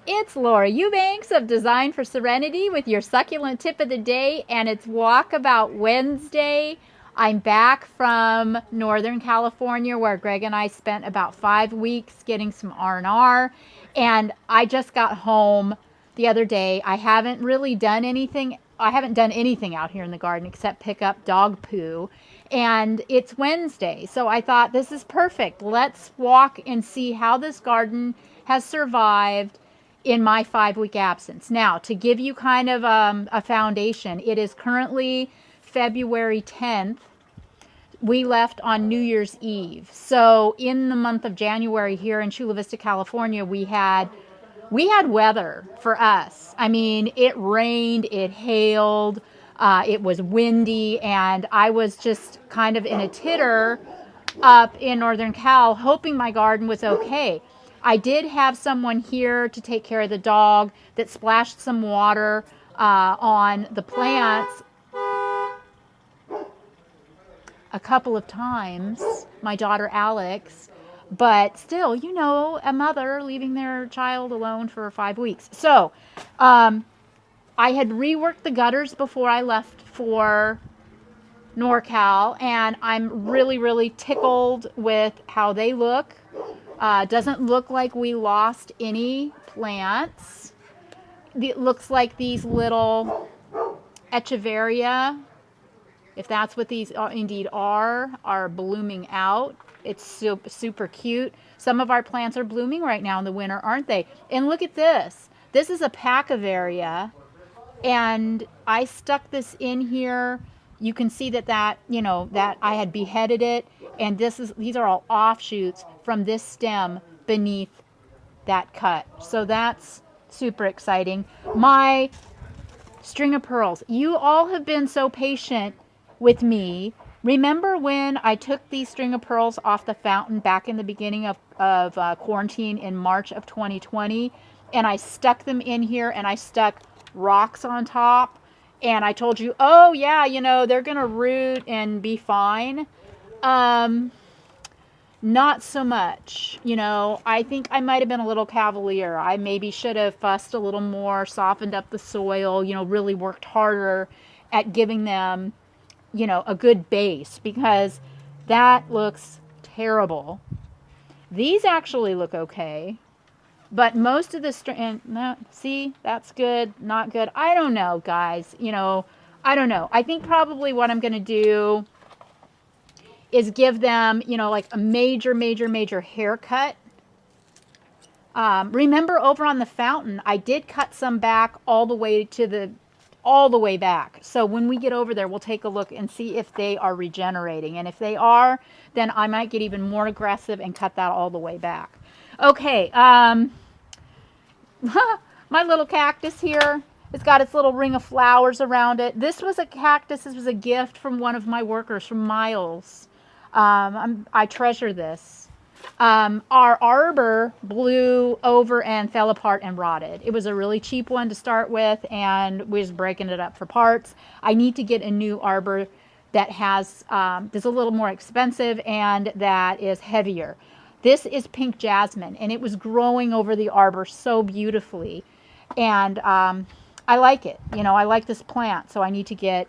It's Laura Eubanks of Design for Serenity with your succulent tip of the day, and it's Walkabout Wednesday. I'm back from Northern California where Greg and I spent about 5 weeks getting some R&R, and I just got home the other day. I haven't really done anything. I haven't done anything out here in the garden except pick up dog poo. And it's Wednesday, so I thought this is perfect. Let's walk and see how this garden has survived in my 5 week absence. Now, to give you kind of a foundation, it is currently February 10th. We left on New Year's Eve. So in the month of January here in Chula Vista, California, we had weather for us. I mean, it rained, it hailed, it was windy, and I was just kind of in a titter up in Northern Cal, hoping my garden was okay. I did have someone here to take care of the dog that splashed some water on the plants a couple of times, my daughter Alex, but still, you know, a mother leaving their child alone for 5 weeks. So I had reworked the gutters before I left for NorCal, and I'm really, really tickled with how they look. Doesn't look like we lost any plants. It looks like these little Echeveria, if that's what these indeed are blooming out. It's super, super cute. Some of our plants are blooming right now in the winter, aren't they? And look at this. This is a Pachypodium, and I stuck this in here. You can see that that I had beheaded it, and these are all offshoots from this stem beneath that cut. So that's super exciting. My string of pearls. You all have been so patient with me. Remember when I took these string of pearls off the fountain back in the beginning of quarantine in March of 2020, and I stuck them in here, and I stuck rocks on top, and I told you, oh yeah, you know, they're gonna root and be fine. Not so much. You know, I think I might have been a little cavalier. I maybe should have fussed a little more, softened up the soil, you know, really worked harder at giving them, you know, a good base, because that looks terrible. These actually look okay. But most of the string, see, that's good, not good. I don't know, guys. You know, I don't know. I think probably what I'm going to do is give them, you know, like a major, major, major haircut. Remember over on the fountain, I did cut some back all the way back. So when we get over there, we'll take a look and see if they are regenerating. And if they are, then I might get even more aggressive and cut that all the way back. Okay, my little cactus here, it's got its little ring of flowers around it. This was a cactus. This was a gift from one of my workers, from Miles. I treasure this. Our arbor blew over and fell apart and rotted. It was a really cheap one to start with, and we're just breaking it up for parts. I need to get a new arbor that has, that's a little more expensive and that is heavier. This is pink jasmine, and it was growing over the arbor so beautifully. And I like it. You know, I like this plant, so I need to get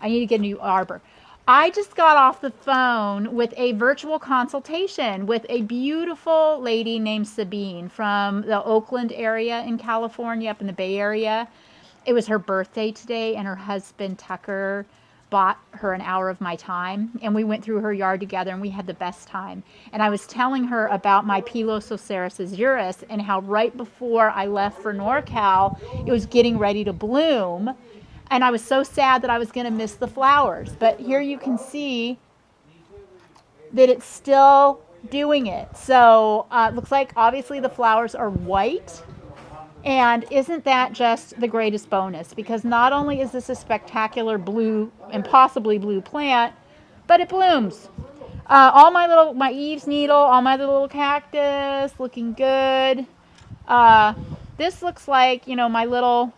a new arbor. I just got off the phone with a virtual consultation with a beautiful lady named Sabine from the Oakland area in California, up in the Bay Area. It was her birthday today, and her husband Tucker bought her an hour of my time, and we went through her yard together, and we had the best time. And I was telling her about my Pilosoceras azuris and how right before I left for NorCal, it was getting ready to bloom. And I was so sad that I was going to miss the flowers. But here you can see that it's still doing it. So it looks like obviously the flowers are white. And isn't that just the greatest bonus? Because not only is this a spectacular blue and possibly blue plant, but it blooms. All my Eve's needle, all my little cactus looking good. This looks like, you know, my little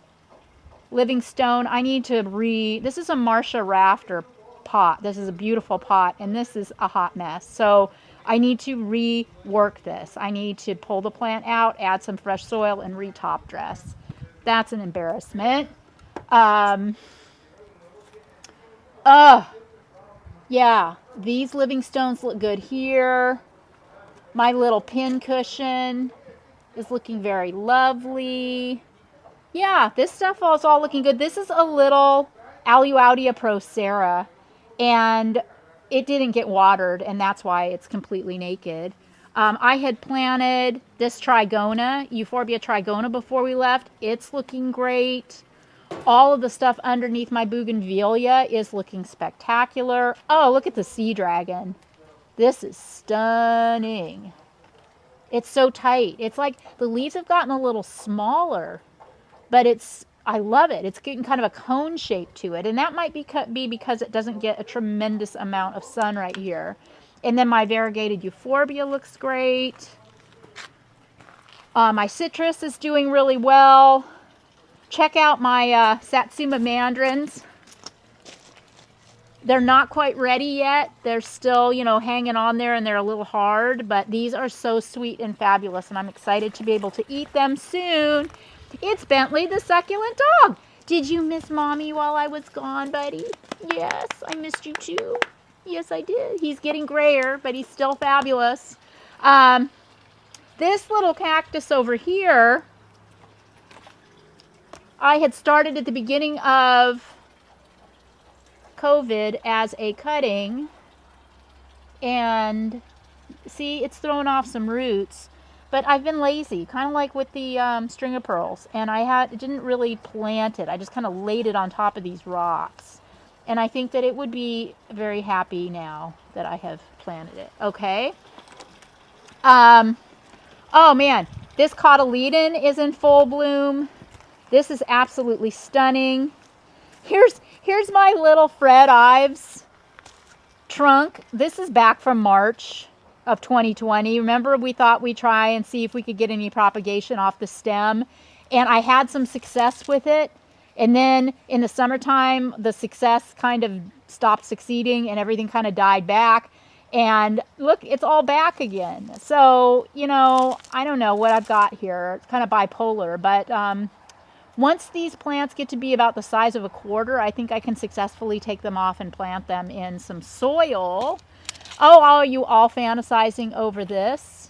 Livingstone. I need to this is a Marcia Rafter pot. This is a beautiful pot, and this is a hot mess. So I need to rework this. I need to pull the plant out, add some fresh soil, and re-top dress. That's an embarrassment. Yeah, these living stones look good here. My little pin cushion is looking very lovely. Yeah, this stuff is all looking good. This is a little Aloe Procera, and it didn't get watered, and that's why it's completely naked. I had planted this trigona, Euphorbia trigona, before we left. It's looking great. All of the stuff underneath my bougainvillea is looking spectacular. Oh, look at the sea dragon. This is stunning. It's so tight. It's like the leaves have gotten a little smaller, but I love it. It's getting kind of a cone shape to it. And that might be because it doesn't get a tremendous amount of sun right here. And then my variegated euphorbia looks great. My citrus is doing really well. Check out my Satsuma Mandarins. They're not quite ready yet. They're still, hanging on there, and they're a little hard. But these are so sweet and fabulous, and I'm excited to be able to eat them soon. It's Bentley the Succulent Dog. Did you miss Mommy while I was gone, buddy? Yes, I missed you too. Yes, I did. He's getting grayer, but he's still fabulous. This little cactus over here, I had started at the beginning of COVID as a cutting, and see, it's thrown off some roots. But I've been lazy, kind of like with the string of pearls, and I didn't really plant it. I just kind of laid it on top of these rocks. And I think that it would be very happy now that I have planted it. Okay. Oh man, this cotyledon is in full bloom. This is absolutely stunning. Here's my little Fred Ives trunk. This is back from March of 2020. Remember, we thought we'd try and see if we could get any propagation off the stem, and I had some success with it. And then in the summertime, the success kind of stopped succeeding and everything kind of died back. And look, it's all back again. So, I don't know what I've got here. It's kind of bipolar. But once these plants get to be about the size of a quarter, I think I can successfully take them off and plant them in some soil. Oh, are you all fantasizing over this?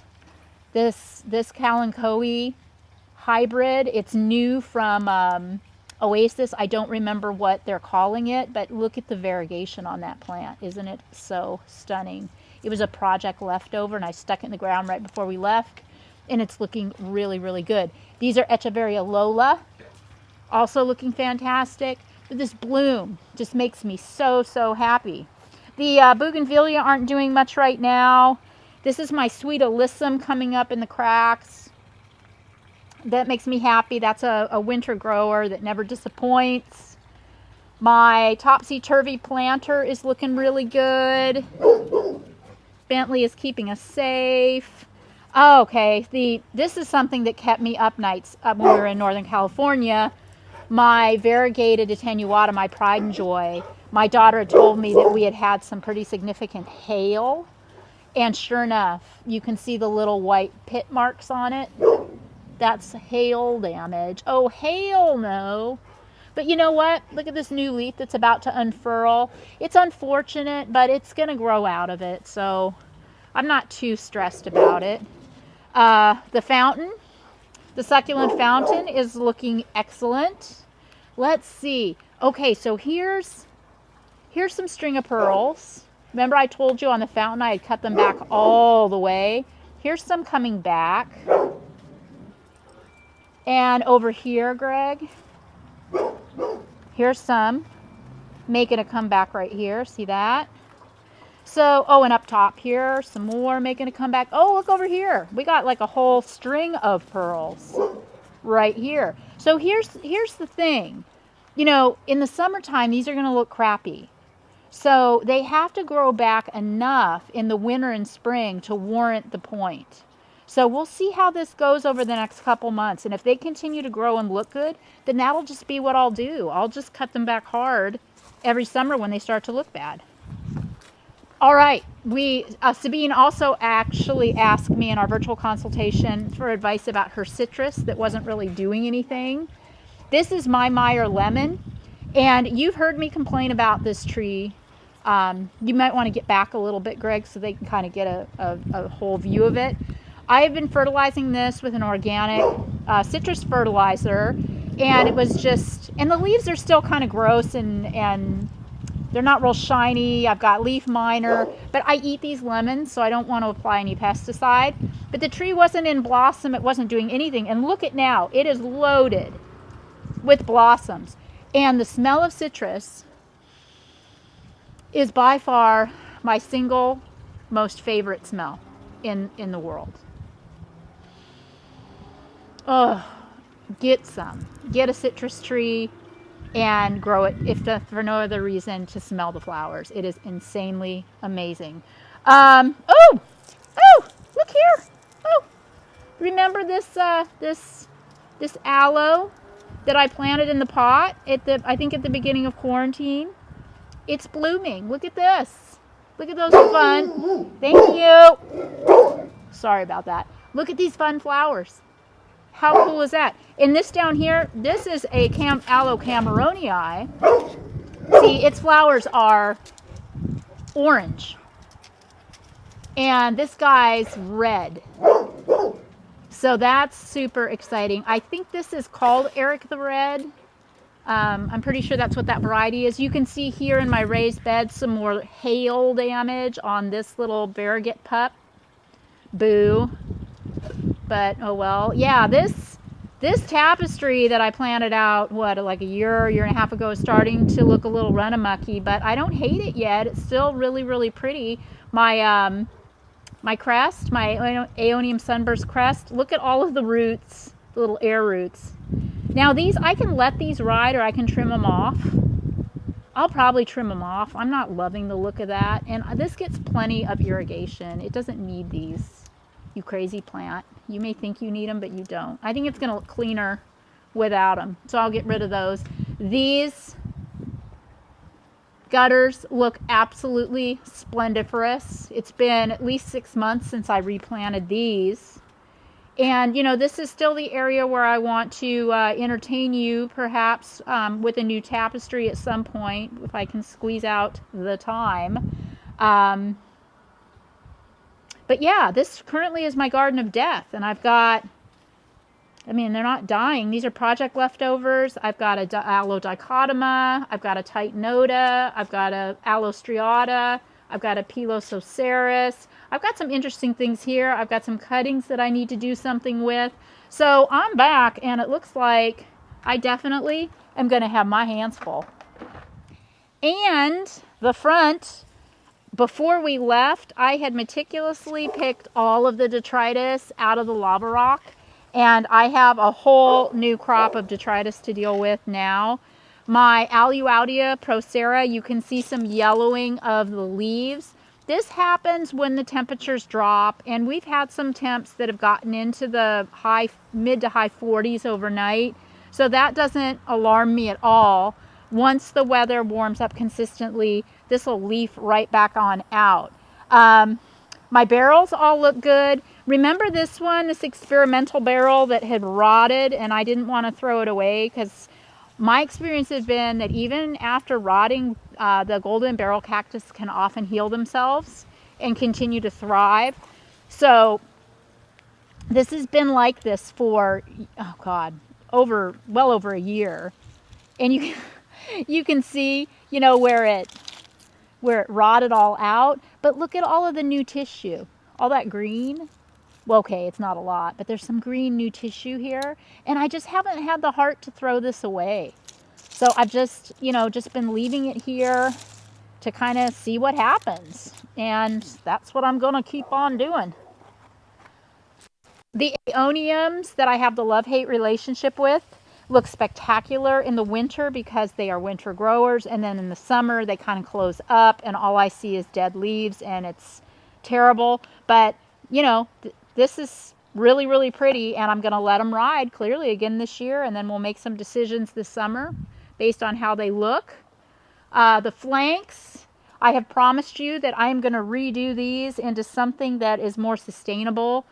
This Kalanchoe Hybrid. It's new from Oasis. I don't remember what they're calling it, but look at the variegation on that plant. Isn't it so stunning? It was a project leftover, and I stuck it in the ground right before we left, and it's looking really, really good. These are Echeveria Lola, also looking fantastic. But this bloom just makes me so, so happy. The bougainvillea aren't doing much right now. This is my sweet alyssum coming up in the cracks. That makes me happy. That's a winter grower that never disappoints. My topsy-turvy planter is looking really good. Bentley is keeping us safe. Oh, okay, this is something that kept me up nights when we were in Northern California. My variegated attenuata, my pride and joy. My daughter had told me that we had some pretty significant hail. And sure enough, you can see the little white pit marks on it. That's hail damage. Oh, hail no. But you know what? Look at this new leaf that's about to unfurl. It's unfortunate, but it's going to grow out of it. So I'm not too stressed about it. The fountain, the succulent fountain is looking excellent. Let's see. Okay, so here's some string of pearls. Remember I told you on the fountain I had cut them back all the way. Here's some coming back. And over here, Greg, here's some making a comeback right here. See that? So, oh, and up top here, some more making a comeback. Oh, look over here. We got like a whole string of pearls right here. So here's the thing. In the summertime, these are going to look crappy. So they have to grow back enough in the winter and spring to warrant the point. So we'll see how this goes over the next couple months. And if they continue to grow and look good, then that'll just be what I'll do. I'll just cut them back hard every summer when they start to look bad. All right. Sabine also actually asked me in our virtual consultation for advice about her citrus that wasn't really doing anything. This is my Meyer lemon, and you've heard me complain about this tree. You might want to get back a little bit, Greg, so they can kind of get a whole view of it. I have been fertilizing this with an organic citrus fertilizer, and it was just, and the leaves are still kind of gross and they're not real shiny. I've got leaf miner, but I eat these lemons, so I don't want to apply any pesticide. But the tree wasn't in blossom. It wasn't doing anything. And look at now. It is loaded with blossoms. And the smell of citrus is by far my single most favorite smell in the world. Oh, get some. Get a citrus tree and grow it, if for no other reason, to smell the flowers. It is insanely amazing. Oh, look here. Oh, remember this this aloe that I planted in the pot I think at the beginning of quarantine? It's blooming. Look at this. Look at those fun. Thank you. Sorry about that. Look at these fun flowers. How cool is that? And this down here, this is a Aloe Cameroni. See, its flowers are orange. And this guy's red. So that's super exciting. I think this is called Eric the Red. I'm pretty sure that's what that variety is. You can see here in my raised bed some more hail damage on this little variegated pup. Boo. But oh well. Yeah, this tapestry that I planted out like a year and a half ago is starting to look a little run-amucky, but I don't hate it yet. It's still really, really pretty. My my crest, my Aeonium sunburst crest, look at all of the roots, the little air roots. Now these, I can let these ride or I can trim them off. I'll probably trim them off. I'm not loving the look of that. And this gets plenty of irrigation. It doesn't need these. You crazy plant. You may think you need them, but you don't. I think it's going to look cleaner without them. So I'll get rid of those. These gutters look absolutely splendiferous. It's been at least 6 months since I replanted these. And, you know, this is still the area where I want to entertain you, perhaps, with a new tapestry at some point, if I can squeeze out the time. But yeah, this currently is my garden of death. And I've got, I mean, they're not dying. These are project leftovers. I've got a Aloe dichotoma. I've got a Titanota. I've got a Aloe striata. I've got a Pilosoceras. I've got some interesting things here. I've got some cuttings that I need to do something with. So I'm back, and it looks like I definitely am going to have my hands full. And the front, before we left, I had meticulously picked all of the detritus out of the lava rock. And I have a whole new crop of detritus to deal with now. My Aluaudia procera, you can see some yellowing of the leaves. This happens when the temperatures drop, and we've had some temps that have gotten into the mid to high 40s overnight. So that doesn't alarm me at all. Once the weather warms up consistently, this will leaf right back on out. My barrels all look good. Remember this one, this experimental barrel that had rotted, and I didn't want to throw it away because my experience has been that even after rotting, the golden barrel cactus can often heal themselves and continue to thrive. So this has been like this for, oh God, well over a year. And you can see, you know, where it rotted all out. But look at all of the new tissue, all that green. Well, okay, it's not a lot, but there's some green new tissue here. And I just haven't had the heart to throw this away. So I've just, you know, just been leaving it here to kind of see what happens. And that's what I'm going to keep on doing. The aeoniums that I have the love-hate relationship with look spectacular in the winter because they are winter growers. And then in the summer, they kind of close up and all I see is dead leaves and it's terrible. But, you know, this is really, really pretty, and I'm going to let them ride clearly again this year, and then we'll make some decisions this summer based on how they look. The flanks I have promised you that I am going to redo these into something that is more sustainable.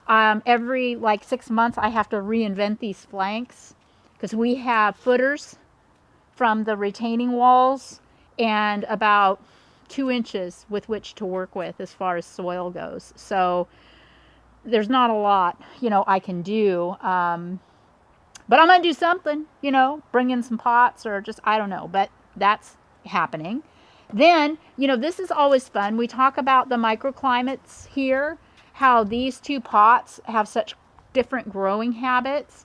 Every like 6 months I have to reinvent these flanks because we have footers from the retaining walls and about 2 inches with which to work with as far as soil goes. So there's not a lot, I can do. But I'm going to do something, bring in some pots or just, I don't know, but that's happening. Then, this is always fun. We talk about the microclimates here, how these 2 pots have such different growing habits.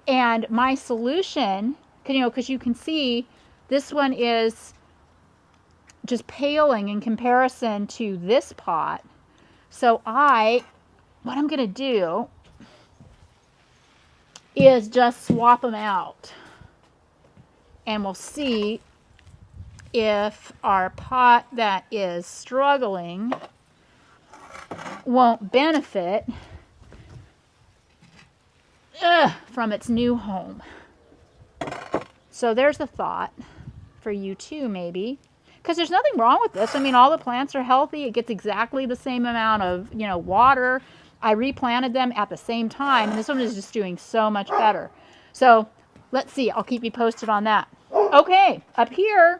And my solution, because you can see this one is just paling in comparison to this pot. So what I'm going to do is just swap them out. And we'll see if our pot that is struggling won't benefit from its new home. So there's a thought for you too, maybe. Because there's nothing wrong with this. I mean, all the plants are healthy. It gets exactly the same amount of, water. I replanted them at the same time, and this one is just doing so much better. So let's see. I'll keep you posted on that. Okay, up here,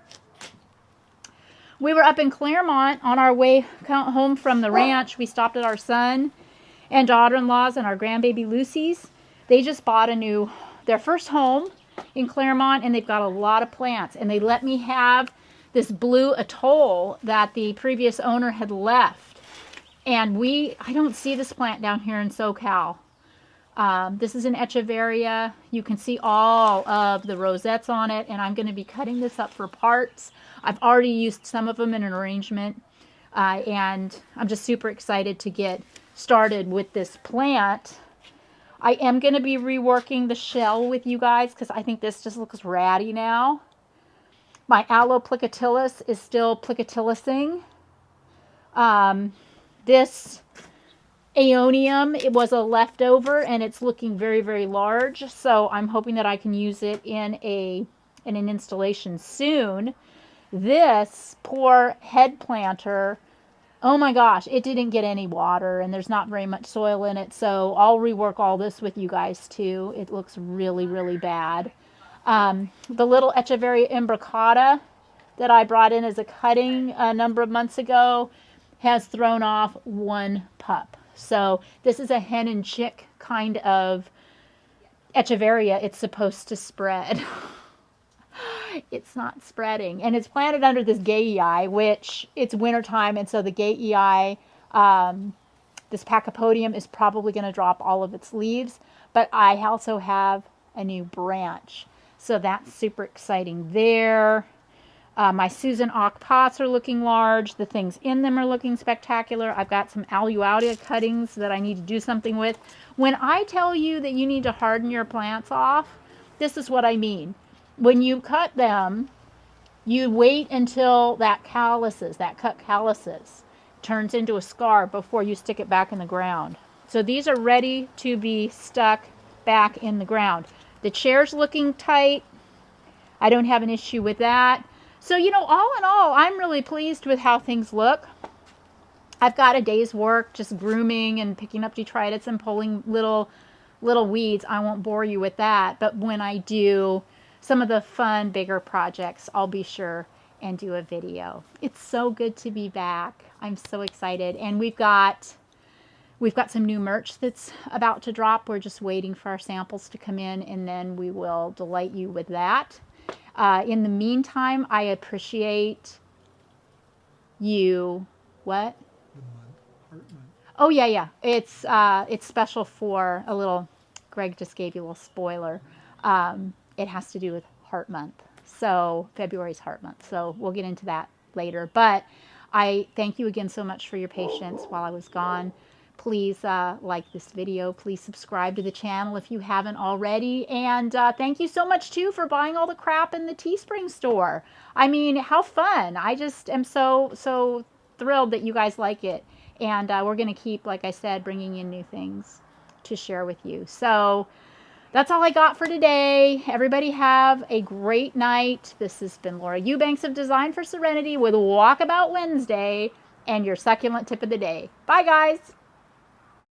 we were up in Claremont on our way home from the ranch. We stopped at our son and daughter-in-laws and our grandbaby Lucy's. They just bought their first home in Claremont, and they've got a lot of plants. And they let me have this blue atoll that the previous owner had left. And I don't see this plant down here in SoCal. This is an Echeveria. You can see all of the rosettes on it, and I'm going to be cutting this up for parts. I've already used some of them in an arrangement, and I'm just super excited to get started with this plant. I am going to be reworking the shell with you guys because I think this just looks ratty now. My Aloe Plicatillus is still plicatillusing. This Aeonium, it was a leftover and it's looking very, very large. So I'm hoping that I can use it in an installation soon. This poor head planter, oh my gosh, it didn't get any water and there's not very much soil in it. So I'll rework all this with you guys too. It looks really, really bad. The little Echeveria imbricata that I brought in as a cutting a number of months ago has thrown off 1 pup. So this is a hen and chick kind of Echeveria. It's supposed to spread. It's not spreading. And it's planted under this gayei, which it's wintertime. And so the gayei, this Pachypodium is probably going to drop all of its leaves. But I also have a new branch. So that's super exciting there. My Susan Ock pots are looking large. The things in them are looking spectacular. I've got some Aluaudia cuttings that I need to do something with. When I tell you that you need to harden your plants off, this is what I mean. When you cut them, you wait until that cut calluses, turns into a scar before you stick it back in the ground. So these are ready to be stuck back in the ground. The chair's looking tight. I don't have an issue with that. So, all in all, I'm really pleased with how things look. I've got a day's work just grooming and picking up detritus and pulling little weeds. I won't bore you with that. But when I do some of the fun, bigger projects, I'll be sure and do a video. It's so good to be back. I'm so excited. And we've got some new merch that's about to drop. We're just waiting for our samples to come in, and then we will delight you with that. In the meantime, I appreciate you. What? The month, Heart Month. Oh yeah. It's special for a little. Greg just gave you a little spoiler. It has to do with Heart Month. So February's Heart Month. So we'll get into that later. But I thank you again so much for your patience while I was gone. Please like this video. Please subscribe to the channel if you haven't already. And thank you so much, too, for buying all the crap in the Teespring store. I mean, how fun. I just am so thrilled that you guys like it. And we're going to keep, like I said, bringing in new things to share with you. So That's all I got for today. Everybody have a great night. This has been Laura Eubanks of Design for Serenity with Walkabout Wednesday and your succulent tip of the day. Bye, guys.